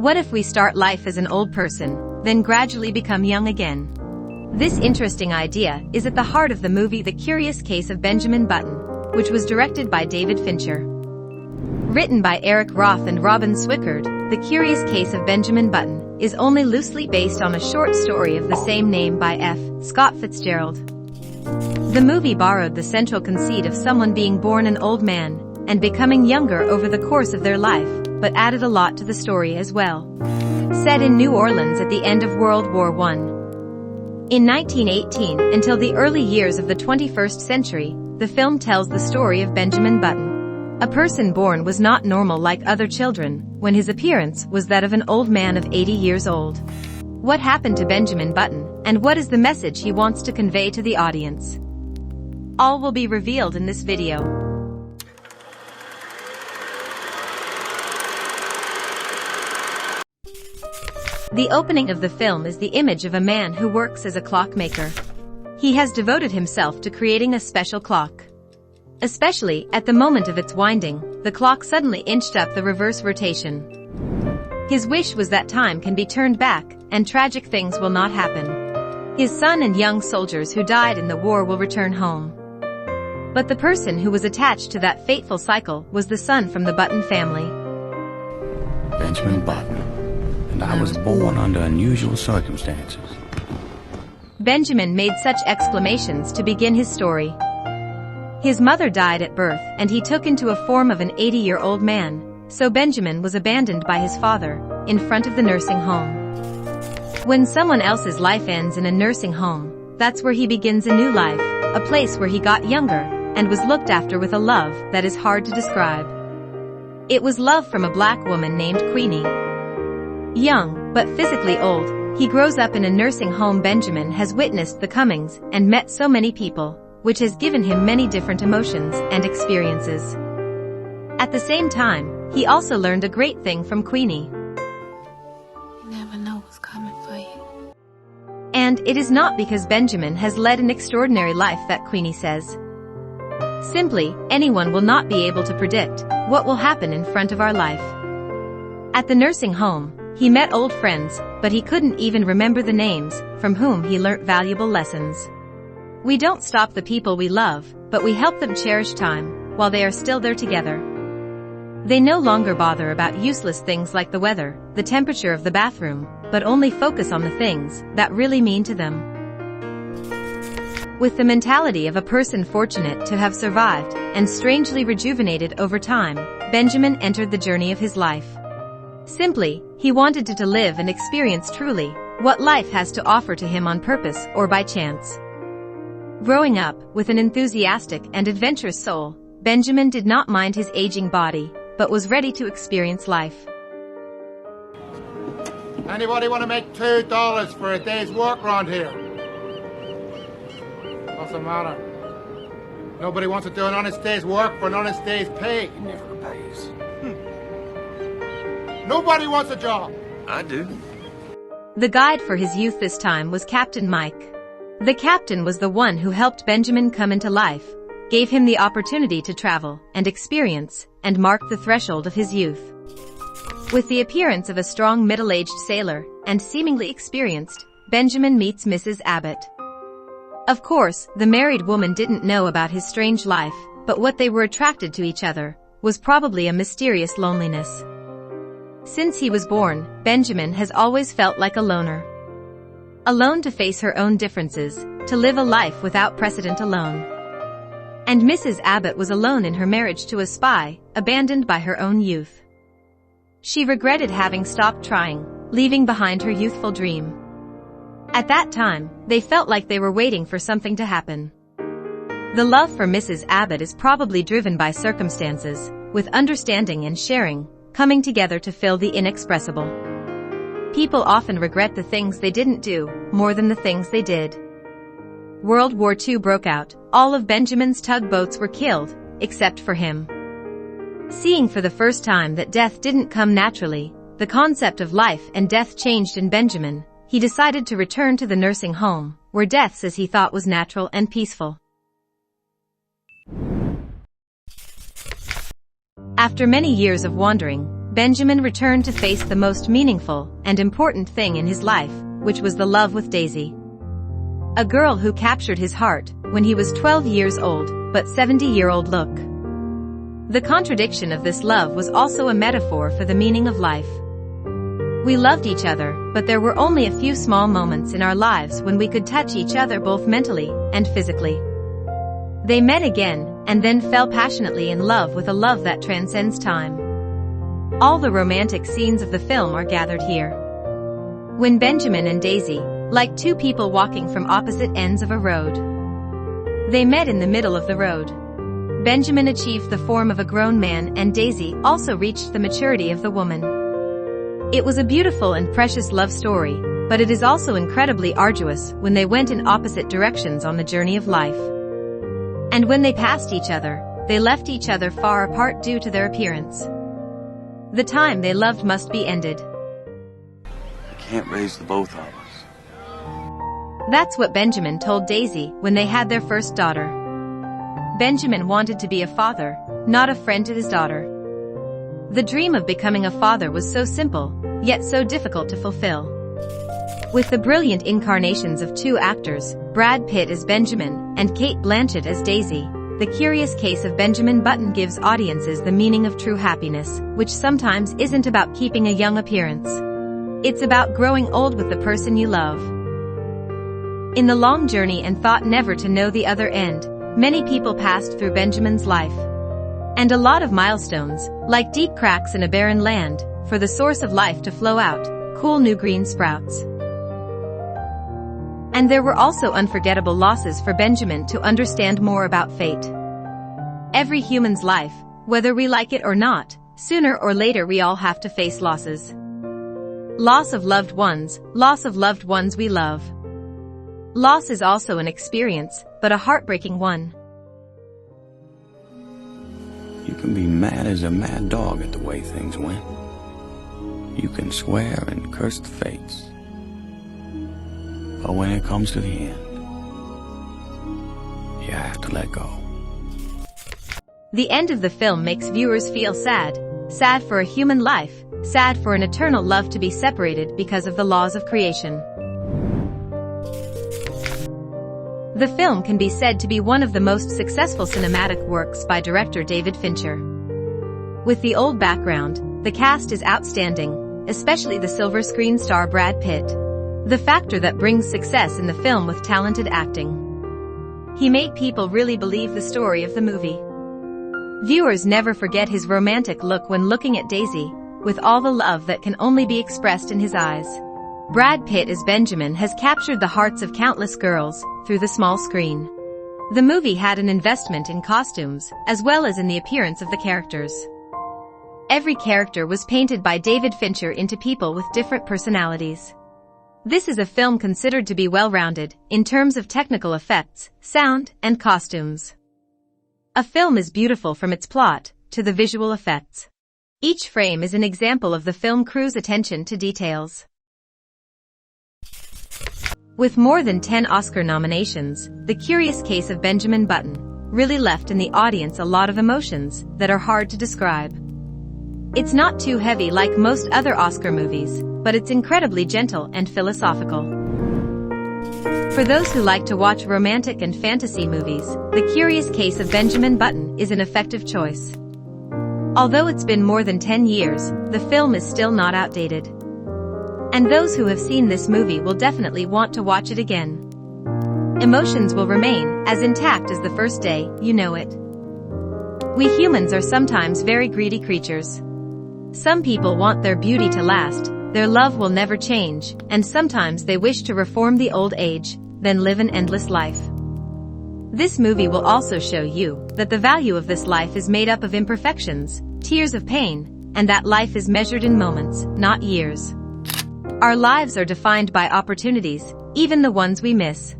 What if we start life as an old person, then gradually become young again? This interesting idea is at the heart of the movie The Curious Case of Benjamin Button, which was directed by David Fincher. Written by Eric Roth and Robin Swickard, The Curious Case of Benjamin Button is only loosely based on a short story of the same name by F. Scott Fitzgerald. The movie borrowed the central conceit of someone being born an old man and becoming younger over the course of their life, but added a lot to the story as well. Set in New Orleans at the end of World War I. In 1918 until the early years of the 21st century, the film tells the story of Benjamin Button. A person born was not normal like other children, when his appearance was that of an old man of 80 years old. What happened to Benjamin Button, and what is the message he wants to convey to the audience? All will be revealed in this video. The opening of the film is the image of a man who works as a clockmaker. He has devoted himself to creating a special clock. Especially at the moment of its winding, the clock suddenly inched up the reverse rotation. His wish was that time can be turned back, and tragic things will not happen. His son and young soldiers who died in the war will return home. But the person who was attached to that fateful cycle was the son from the Button family. Benjamin Button. And I was born under unusual circumstances. Benjamin made such exclamations to begin his story. His mother died at birth, and he took into a form of an 80-year-old man, so Benjamin was abandoned by his father, in front of the nursing home. When someone else's life ends in a nursing home, that's where he begins a new life, a place where he got younger, and was looked after with a love that is hard to describe. It was love from a black woman named Queenie. Young, but physically old, he grows up in a nursing home. Benjamin has witnessed the comings and met so many people, which has given him many different emotions and experiences. At the same time, he also learned a great thing from Queenie. You never know what's coming for you. And it is not because Benjamin has led an extraordinary life that Queenie says. Simply, anyone will not be able to predict what will happen in front of our life. At the nursing home, he met old friends, but he couldn't even remember the names, from whom he learnt valuable lessons. We don't stop the people we love, but we help them cherish time, while they are still there together. They no longer bother about useless things like the weather, the temperature of the bathroom, but only focus on the things that really mean to them. With the mentality of a person fortunate to have survived, and strangely rejuvenated over time, Benjamin entered the journey of his life. Simply, he wanted to live and experience truly what life has to offer to him on purpose or by chance. Growing up with an enthusiastic and adventurous soul, Benjamin did not mind his aging body, but was ready to experience life. Anybody want to make $2 for a day's work around here? What's the matter? Nobody wants to do an honest day's work for an honest day's pay. He never pays. Nobody wants a job. I do. The guide for his youth this time was Captain Mike. The captain was the one who helped Benjamin come into life, gave him the opportunity to travel and experience, and marked the threshold of his youth. With the appearance of a strong middle-aged sailor, and seemingly experienced, Benjamin meets Mrs. Abbott. Of course, the married woman didn't know about his strange life, but what they were attracted to each other was probably a mysterious loneliness. Since he was born, Benjamin has always felt like a loner. Alone to face her own differences, to live a life without precedent alone. And Mrs. Abbott was alone in her marriage to a spy, abandoned by her own youth. She regretted having stopped trying, leaving behind her youthful dream. At that time, they felt like they were waiting for something to happen. The love for Mrs. Abbott is probably driven by circumstances, with understanding and sharing coming together to fill the inexpressible. People often regret the things they didn't do, more than the things they did. World War II broke out. All of Benjamin's tugboats were killed, except for him. Seeing for the first time that death didn't come naturally, the concept of life and death changed in Benjamin. He decided to return to the nursing home, where death as he thought was natural and peaceful. After many years of wandering, Benjamin returned to face the most meaningful and important thing in his life, which was the love with Daisy. A girl who captured his heart when he was 12 years old, but 70-year-old look. The contradiction of this love was also a metaphor for the meaning of life. We loved each other, but there were only a few small moments in our lives when we could touch each other both mentally and physically. They met again, and then fell passionately in love with a love that transcends time. All the romantic scenes of the film are gathered here. When Benjamin and Daisy, like two people walking from opposite ends of a road, they met in the middle of the road. Benjamin achieved the form of a grown man and Daisy also reached the maturity of the woman. It was a beautiful and precious love story, but it is also incredibly arduous when they went in opposite directions on the journey of life. And when they passed each other, they left each other far apart due to their appearance. The time they loved must be ended. I can't raise the both of us. That's what Benjamin told Daisy when they had their first daughter. Benjamin wanted to be a father, not a friend to his daughter. The dream of becoming a father was so simple, yet so difficult to fulfill. With the brilliant incarnations of two actors, Brad Pitt as Benjamin and Cate Blanchett as Daisy, The Curious Case of Benjamin Button gives audiences the meaning of true happiness, which sometimes isn't about keeping a young appearance. It's about growing old with the person you love. In the long journey and thought never to know the other end, many people passed through Benjamin's life. And a lot of milestones, like deep cracks in a barren land, for the source of life to flow out, cool new green sprouts. And there were also unforgettable losses for Benjamin to understand more about fate. Every human's life, whether we like it or not, sooner or later we all have to face losses. Loss of loved ones we love. Loss is also an experience, but a heartbreaking one. You can be mad as a mad dog at the way things went. You can swear and curse the fates. But when it comes to the end, you have to let go. The end of the film makes viewers feel sad. Sad for a human life, sad for an eternal love to be separated because of the laws of creation. The film can be said to be one of the most successful cinematic works by director David Fincher. With the old background, the cast is outstanding, especially the silver screen star Brad Pitt, the factor that brings success in the film with talented acting. He made people really believe the story of the movie. Viewers never forget his romantic look when looking at Daisy, with all the love that can only be expressed in his eyes. Brad Pitt as Benjamin has captured the hearts of countless girls through the small screen. The movie had an investment in costumes, as well as in the appearance of the characters. Every character was painted by David Fincher into people with different personalities. This is a film considered to be well-rounded in terms of technical effects, sound, and costumes. A film is beautiful from its plot to the visual effects. Each frame is an example of the film crew's attention to details. With more than 10 Oscar nominations, The Curious Case of Benjamin Button really left in the audience a lot of emotions that are hard to describe. It's not too heavy like most other Oscar movies, but it's incredibly gentle and philosophical. For those who like to watch romantic and fantasy movies, The Curious Case of Benjamin Button is an effective choice. Although it's been more than 10 years, the film is still not outdated. And those who have seen this movie will definitely want to watch it again. Emotions will remain as intact as the first day you know it. We humans are sometimes very greedy creatures. Some people want their beauty to last, their love will never change, and sometimes they wish to reform the old age, then live an endless life. This movie will also show you that the value of this life is made up of imperfections, tears of pain, and that life is measured in moments, not years. Our lives are defined by opportunities, even the ones we miss.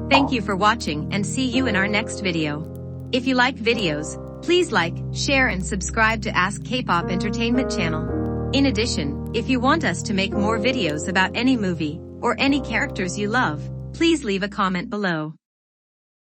Thank you for watching and see you in our next video. If you like videos, please like, share and subscribe to Ask K-Pop Entertainment channel. In addition, if you want us to make more videos about any movie or any characters you love, please leave a comment below.